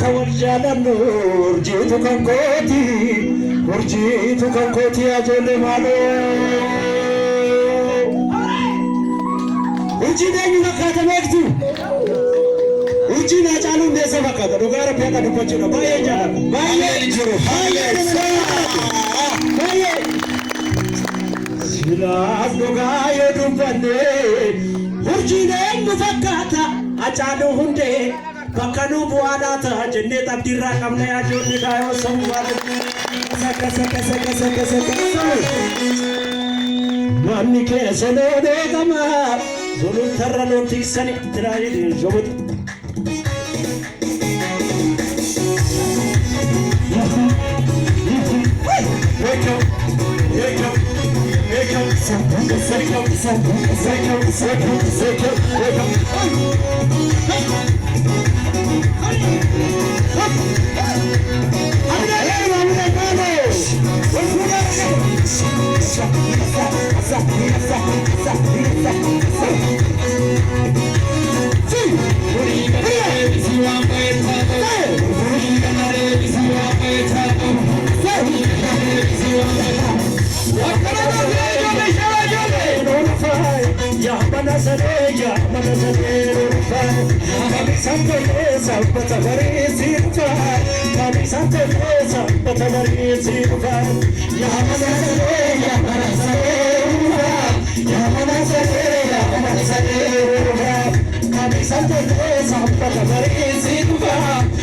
والجالن ورجيت كان كوتي أجل مالو ورجيني مكة مكتو ورجينا جالون ديس مكة دوغارا بيا كدوبجنا باي جالا باي سلاف دوغاي دوبني ورجينا مفكاتا أجالو هندي bakanu buana ta jenne tabdira kamne ajone dayo samwale saka mani ke solo de kama zulu taralo tisani trai jobot wake up Ya mana sare kami sampai sampai tabari sirfa ya mana sare kami sampai tabari sirfa